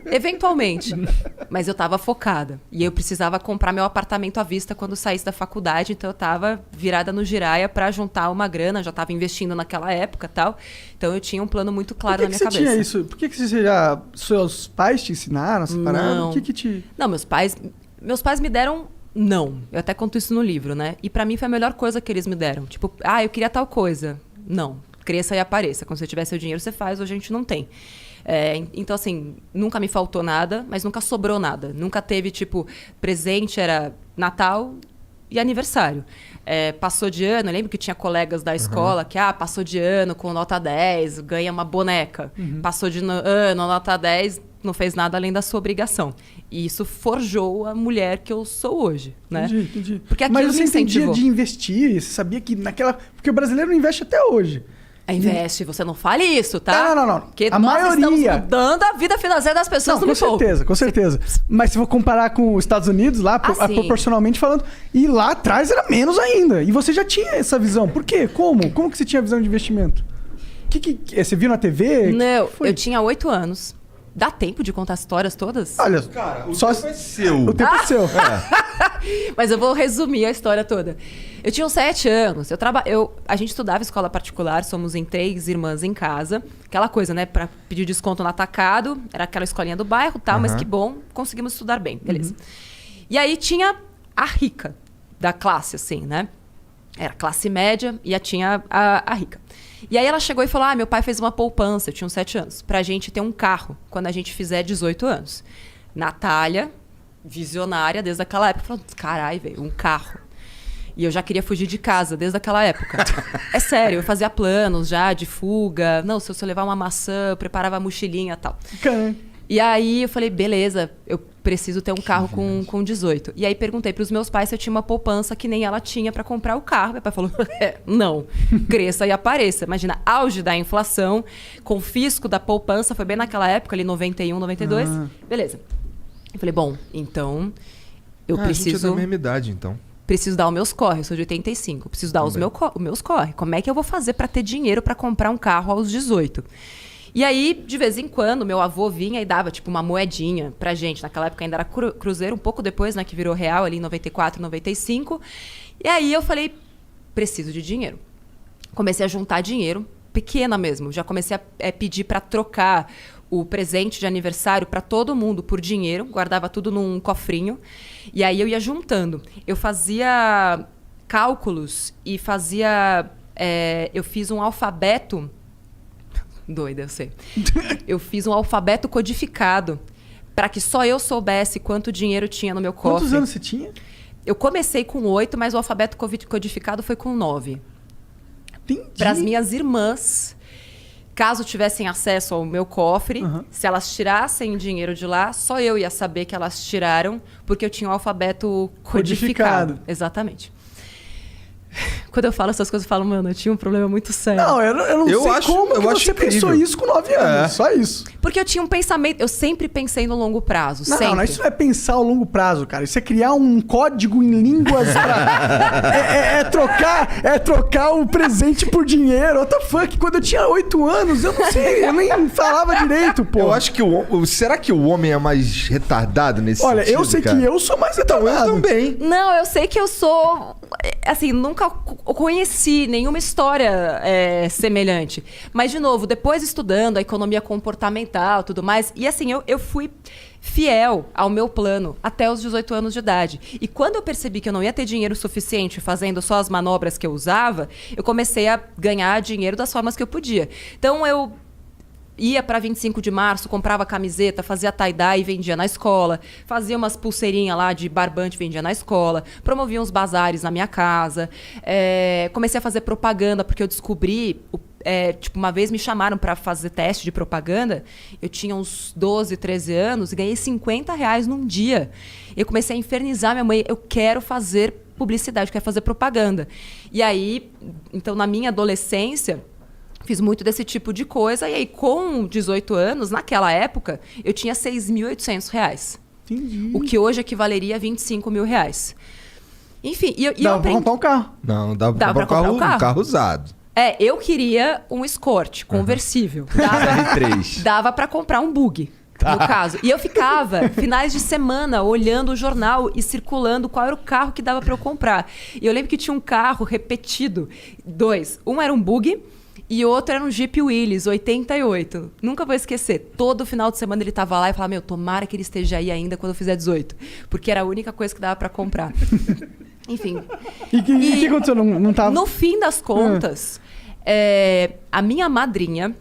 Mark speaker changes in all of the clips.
Speaker 1: Eventualmente. Mas eu tava focada. E eu precisava comprar meu apartamento à vista quando saísse da faculdade. Então eu tava virada no giraia pra juntar uma grana. Já tava investindo naquela época e tal. Então eu tinha um plano muito claro na minha cabeça.
Speaker 2: Por que você tinha isso? Por que você já... Seus pais te ensinaram essa parada?
Speaker 1: Não.
Speaker 2: O que te...
Speaker 1: Não, meus pais me deram não. Eu até conto isso no livro, né? E pra mim foi a melhor coisa que eles me deram. Tipo, eu queria tal coisa. Não. Cresça e apareça. Quando você tiver seu dinheiro, você faz. Hoje a gente não tem. Então, assim, nunca me faltou nada, mas nunca sobrou nada. Nunca teve, tipo, presente era Natal e aniversário. Passou de ano, eu lembro que tinha colegas da escola que, passou de ano com nota 10, ganha uma boneca. Passou de ano, nota 10, não fez nada além da sua obrigação. E isso forjou a mulher que eu sou hoje, né?
Speaker 2: Entendi.
Speaker 1: Porque aquilo
Speaker 2: mas você
Speaker 1: me
Speaker 2: entendia
Speaker 1: incentivou.
Speaker 2: de investir? Você sabia que naquela... Porque o brasileiro não investe até hoje.
Speaker 1: Investe, você não fale isso, tá?
Speaker 2: Não.
Speaker 1: Porque
Speaker 2: a
Speaker 1: nós estamos
Speaker 2: maioria...
Speaker 1: mudando a vida financeira das pessoas no
Speaker 2: certeza, com certeza. Mas se for comparar com os Estados Unidos, lá, proporcionalmente falando, e lá atrás era menos ainda. E você já tinha essa visão. Por quê? Como? Como que você tinha visão de investimento? Você viu na TV?
Speaker 1: Não, eu tinha 8 anos. Dá tempo de contar as histórias todas?
Speaker 2: Olha,
Speaker 3: cara, o tempo é seu.
Speaker 2: O tempo é seu.
Speaker 1: Mas eu vou resumir a história toda. Eu tinha uns 7 anos. A gente estudava escola particular, somos em 3 irmãs em casa. Aquela coisa, né? Pra pedir desconto no atacado. Era aquela escolinha do bairro, tal, mas que bom, conseguimos estudar bem. Beleza. E aí tinha a rica da classe, assim, né? Era classe média e tinha a rica. E aí ela chegou e falou, meu pai fez uma poupança, eu tinha uns 7 anos, pra gente ter um carro quando a gente fizer 18 anos. Natália, visionária desde aquela época, falou, caralho, velho, um carro. E eu já queria fugir de casa desde aquela época. É sério, eu fazia planos já de fuga. Não, se eu levar uma maçã, eu preparava a mochilinha e tal.
Speaker 2: Caramba.
Speaker 1: E aí eu falei, beleza, eu preciso ter um carro com 18. E aí perguntei pros meus pais se eu tinha uma poupança que nem ela tinha pra comprar o carro. Meu pai falou, não, cresça e apareça. Imagina, auge da inflação, confisco da poupança, foi bem naquela época, ali 91, 92. Beleza. Eu falei, bom, então eu preciso...
Speaker 3: A gente é da mesma idade, então.
Speaker 1: Preciso dar os meus corre, eu sou de 85. Preciso dar os meus corre. Como é que eu vou fazer pra ter dinheiro pra comprar um carro aos 18? E aí, de vez em quando, meu avô vinha e dava, tipo, uma moedinha pra gente. Naquela época ainda era cruzeiro, um pouco depois, né, que virou real, ali em 94, 95. E aí eu falei, preciso de dinheiro. Comecei a juntar dinheiro, pequena mesmo. Já comecei a pedir pra trocar o presente de aniversário pra todo mundo por dinheiro. Guardava tudo num cofrinho. E aí eu ia juntando. Eu fazia cálculos e fazia... eu fiz um alfabeto... Doida, eu sei. Eu fiz um alfabeto codificado para que só eu soubesse quanto dinheiro tinha no meu cofre.
Speaker 2: Quantos anos você tinha?
Speaker 1: Eu comecei com 8, mas o alfabeto codificado foi com 9.
Speaker 2: Entendi.
Speaker 1: Para as minhas irmãs, caso tivessem acesso ao meu cofre, se elas tirassem dinheiro de lá, só eu ia saber que elas tiraram, porque eu tinha o alfabeto codificado. Exatamente. Quando eu falo essas coisas, eu falo, mano, eu tinha um problema muito sério.
Speaker 2: Não, eu não sei como que você pensou isso com 9 anos. Só isso.
Speaker 1: Porque eu tinha um pensamento... Eu sempre pensei no longo prazo.
Speaker 2: Não, isso não é pensar ao longo prazo, cara. Isso é criar um código em línguas pra... trocar o presente por dinheiro. What the fuck? Quando eu tinha 8 anos, eu não sei. Eu nem falava direito, pô.
Speaker 3: Eu acho que será que o homem é mais retardado nesse sentido,
Speaker 2: Olha, eu sei que eu sou mais retardado.
Speaker 3: Eu também.
Speaker 1: Não, eu sei que eu sou... Assim, nunca conheci nenhuma história semelhante. Mas, de novo, depois estudando a economia comportamental e tudo mais, e assim, eu fui fiel ao meu plano até os 18 anos de idade. E quando eu percebi que eu não ia ter dinheiro suficiente fazendo só as manobras que eu usava, eu comecei a ganhar dinheiro das formas que eu podia. Então, eu ia para 25 de março, comprava camiseta, fazia tie-dye e vendia na escola, fazia umas pulseirinhas lá de barbante e vendia na escola, promovia uns bazares na minha casa, comecei a fazer propaganda porque eu descobri, tipo, uma vez me chamaram para fazer teste de propaganda, eu tinha uns 12, 13 anos e ganhei R$50 num dia. Eu comecei a infernizar minha mãe, eu quero fazer publicidade, eu quero fazer propaganda. E aí, então na minha adolescência... Fiz muito desse tipo de coisa. E aí, com 18 anos, naquela época, eu tinha R$6.800.
Speaker 2: Entendi.
Speaker 1: O que hoje equivaleria a R$25.000. Enfim,
Speaker 2: dava pra comprar um carro.
Speaker 3: Não, dava pra comprar um carro usado.
Speaker 1: Eu queria um Escort conversível. Dava pra comprar um bug. no caso. E eu ficava finais de semana olhando o jornal e circulando qual era o carro que dava para eu comprar. E eu lembro que tinha um carro repetido, 2. Um era um bug e outro era um Jeep Willys, 88. Nunca vou esquecer. Todo final de semana ele tava lá e falava, tomara que ele esteja aí ainda quando eu fizer 18. Porque era a única coisa que dava para comprar. Enfim.
Speaker 2: E o que aconteceu? Não tava...
Speaker 1: No fim das contas, a minha madrinha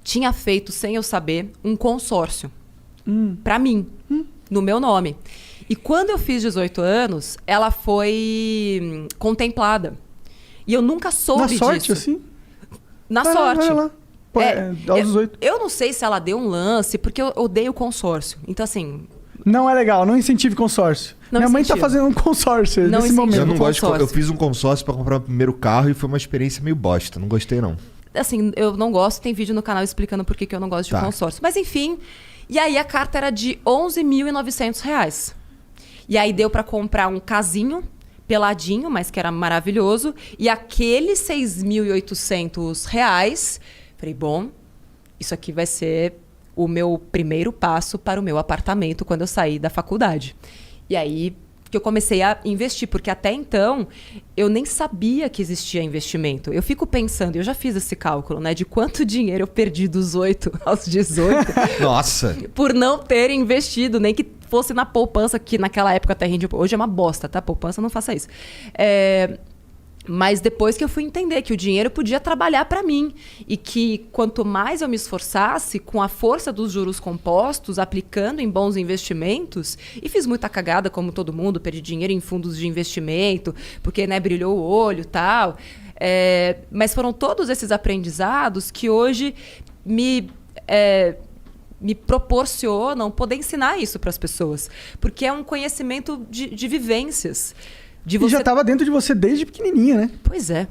Speaker 1: tinha feito, sem eu saber, um consórcio para mim, no meu nome. E quando eu fiz 18 anos, ela foi contemplada. E eu nunca soube disso.
Speaker 2: Na sorte, assim?
Speaker 1: Na sorte.
Speaker 2: Vai lá. Pô, aos 18.
Speaker 1: Eu não sei se ela deu um lance, porque eu odeio consórcio. Então, assim...
Speaker 2: Não é legal, não incentive consórcio. Minha mãe tá fazendo um consórcio nesse momento.
Speaker 3: Eu não gosto eu fiz um consórcio pra comprar o primeiro carro e foi uma experiência meio bosta. Não gostei, não.
Speaker 1: Assim, eu não gosto. Tem vídeo no canal explicando por que eu não gosto de consórcio. Mas, enfim... E aí, a carta era de R$11.900. E aí, deu pra comprar um casinho peladinho, mas que era maravilhoso. E aqueles R$6.800... Falei, bom, isso aqui vai ser o meu primeiro passo para o meu apartamento quando eu sair da faculdade. E aí que eu comecei a investir, porque até então eu nem sabia que existia investimento. Eu fico pensando, eu já fiz esse cálculo, né? De quanto dinheiro eu perdi dos 8 aos 18.
Speaker 3: Nossa!
Speaker 1: Por não ter investido, nem que fosse na poupança, que naquela época até rendia. Hoje é uma bosta, tá? Poupança, não faça isso. Mas depois que eu fui entender que o dinheiro podia trabalhar para mim e que quanto mais eu me esforçasse com a força dos juros compostos, aplicando em bons investimentos, e fiz muita cagada como todo mundo, perdi dinheiro em fundos de investimento, porque brilhou o olho e tal. Mas foram todos esses aprendizados que hoje me proporcionam poder ensinar isso para as pessoas, porque é um conhecimento de vivências.
Speaker 2: E já estava dentro de você desde pequenininha, né?
Speaker 1: Pois é.